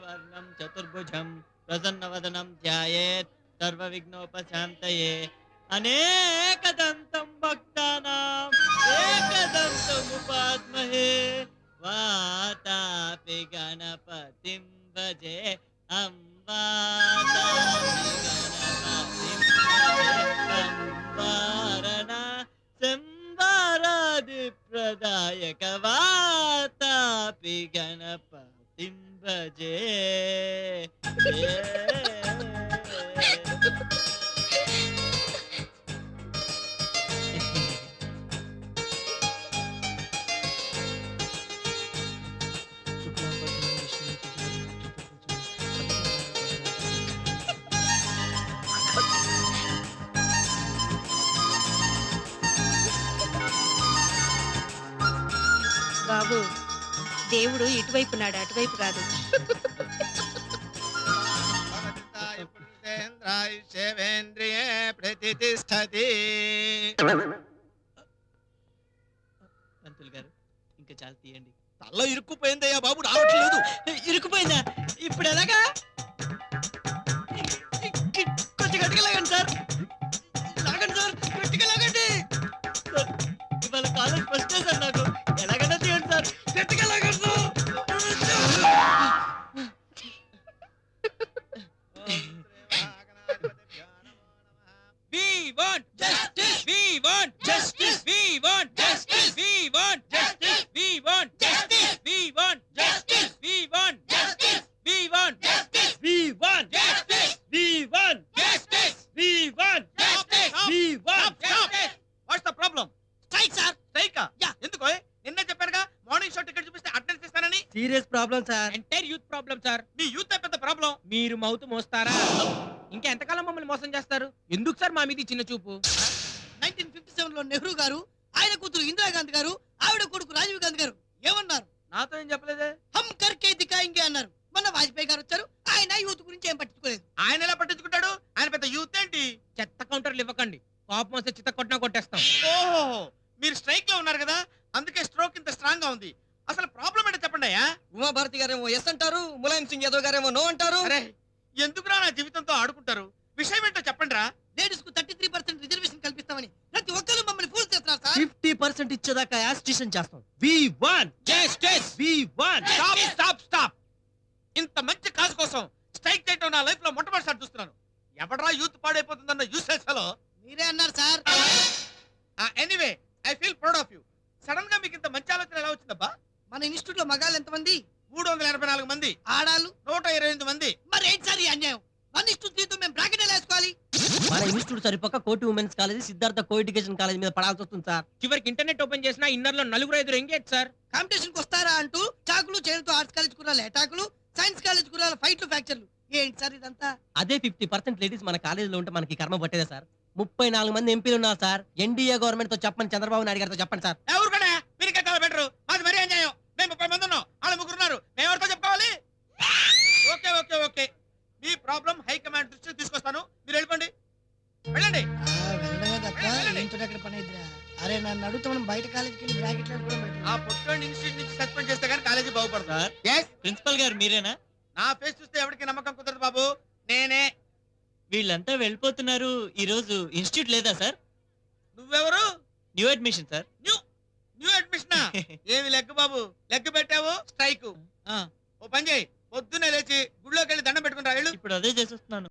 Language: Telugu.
వర్ణం చతుర్భుజం ప్రసన్నవదనం ధ్యాయేత్ సర్వవిఘ్నోపశాంతయే అనేకదంతం భక్తానాం ఏకదంతముపాస్మహే వాతాపి గణపతిం భజే అంబాతాపి గణపతిం భజే అంబారణ సంబారాది ప్రదాయక వాతాపి గణపతిం భజే బాబు దేవుడు ఇటువైపున్నాడు అటువైపు కాదు. పంతులు గారు ఇంకా చాలా తీయండి. తల్ల ఇరుక్కుపోయిందయ్యా బాబు, రావట్లేదు. ఇరుక్కుపోయిందా? ఇప్పుడు ఎలాగా? కొంచెం గట్టిగా లాగండి సార్, లాగండి సార్, గట్టిగా లాగండి సార్. ఇవాళ కాలేజ్ ఫస్ట్ డే సార్, నాకు ఎలాగైనా తీయండి సార్, గట్టిగా లాగండి sir. We want justice. We want justice. We want justice. We want justice. We want justice. We want justice. We want justice. We want justice. We want justice. We want justice. We want justice. We want justice. What's the problem? Strike, sir. Strike? Yeah. ఎందుకో నిన్నే చెప్పారుగా మార్నింగ్ షో టికెట్ చూపిస్తే అటెండెన్స్ ఇస్తానని. Serious problem sir. Entire youth problem sir. మీ యూత్ పెద్ద ప్రాబ్లం. మీరు మౌత్ మోస్తారా? ఇంకా ఎంతకాలం మమ్మల్ని మోసం చేస్తారు? ఎందుకు సార్ మా మీద చిన్న చూపు? 1957 లో నెహ్రూ గారు, ఆయన కూతురు ఇందిరాగాంధీ గారు, ఆవిడ కొడుకు రాజీవ్ గాంధీ గారు ఏమన్నారు? నాతో ఏం చెప్పలేదే. హమ్ కర్కే దిఖాయింగే అన్నారు. మొన్న వాజ్పేయి గారు వచ్చారు, ఆయన యూత్ గురించి ఏం పట్టించుకోలేదు. ఆయన ఎలా పట్టించుకుంటాడు? ఆయన పెద్ద యూత్ ఏంటి? చెత్త కౌంటర్లు ఇవ్వకండి, కోపం వస్తే చిత్త కొట్టినా కొట్టేస్తాం. ఓహో, మీరు స్ట్రైక్ లో ఉన్నారు కదా, అందుకే స్ట్రోక్ ఇంత స్ట్రాంగ్ గా ఉంది. అసలు ప్రాబ్లం ఏంటో చెప్పండి అయ్యా. ఉమాభారతి గారేమో ఎస్ అంటారు, ములాయం సింగ్ యాదవ్ గారేమో నో అంటారు. అరే ఎందుకురా నా జీవితంతో ఆడుకుంటారు? విషయం ఏంటో చెప్పండి రా. లేడీస్ కు 33% రిజర్వేషన్ కల్పిస్తామని ప్రతి ఒక్కరు మమ్మల్ని ఫూల్ చేస్తున్నారు సార్. 50% ఇచ్చేదాకా యాజిటేషన్ చేస్తాం. We want justice. we want stop stop stop. ఇంత మంచి కాజ్ కోసం స్ట్రైక్ చేయడం నా లైఫ్ లో మొట్టమొదటిసారి చూస్తున్నాను. ఎవడరా యూత్ పాడైపోతుందన్న యూసేజ్ ఫెలో. మీరే అన్నారు sir. Anyway I feel proud of you. Sudden గా మీకు ఇంత మంచి ఆలోచన ఎలా వచ్చిందబ్బా? మన ఇన్స్టిట్యూట్ లో మగాళ్ళు ఎంతమంది? 384 మంది. ఆడాలు 128 మంది. మరి ఏంటి సార్ ఈ అన్యాయం? 1:3 తో మేము బ్రాకెట్ ఎలా వేసుకోవాలి? మన ఇన్స్టిట్యూట్ సరిపోక కోటి women's college, Siddhartha co education college మీద పడాల్సి వస్తుంది సార్. చివరికి ఇంటర్నెట్ ఓపెన్ చేసినా ఇన్నర్ లో 4-5 ఎంగేజ్ సార్. కాంపిటీషన్ కు వస్తారా అంటూ చాకులు చేతులతో ఆర్ట్స్ కాలేజ్ కుర్రాలు అటాకులు, సైన్స్ కాలేజ్ కుర్రాలు ఫైట్లు ఫ్రాక్చర్లు. ఏంటి సార్ ఇదంతా? అదే 50% లేడీస్ మన కాలేజీలో ఉంటే మనకి కర్మ పట్టేదే సార్. 34 మంది ఎంపీలు ఉన్నారు సార్. ఎన్డీఏ గవర్నమెంట్ తో చెప్పండి, చంద్రబాబు నాయుడు గారితో చెప్పండి సార్. ఎవరు కూడా మీరు చాలా బెటరు. మాది మరీ అన్యాయం. మేము 30 మంది ఉన్నాం, వాళ్ళు 3 ఉన్నారు. మేము ఎవరితో చెప్పుకోవాలి? ఓకే ఓకే ఓకే, మీ ప్రాబ్లం హైకమాండ్ దృష్టికి తీసుకొస్తాను. మీరు వెళ్ళండి వెళ్ళండి. వెళ్ళడమే తప్ప ఏంటో అక్కడ పని అయిద్దిరా. అరే నన్ను అడుగుతా, మనం బయట కాలేజీకి వెళ్ళి బ్రాకెట్ వేసుకోవడం better. ఆ పొట్టోని ఇన్స్టిట్యూట్ నుంచి సస్పెండ్ చేస్తే కానీ కాలేజీ బాగుపడదు సార్. ప్రిన్సిపల్ గారు మీరేనా? నా ఫేస్ చూస్తే ఎవరికి నమ్మకం కుదరదు బాబు, నేనే. వీళ్ళంతా వెళ్ళిపోతున్నారు, ఈ రోజు ఇన్స్టిట్యూట్ లేదా సార్? నువ్వెవరు? New admission sir. New admission? ఏమి లెక్క బాబు, లెక్క పెట్టావు స్ట్రైక్. ఓ పని చేయి, పొద్దున్నే లేచి గుడిలోకి వెళ్ళి దండం పెట్టుకుని రా. ఇప్పుడు అదే చేసేస్తున్నాను.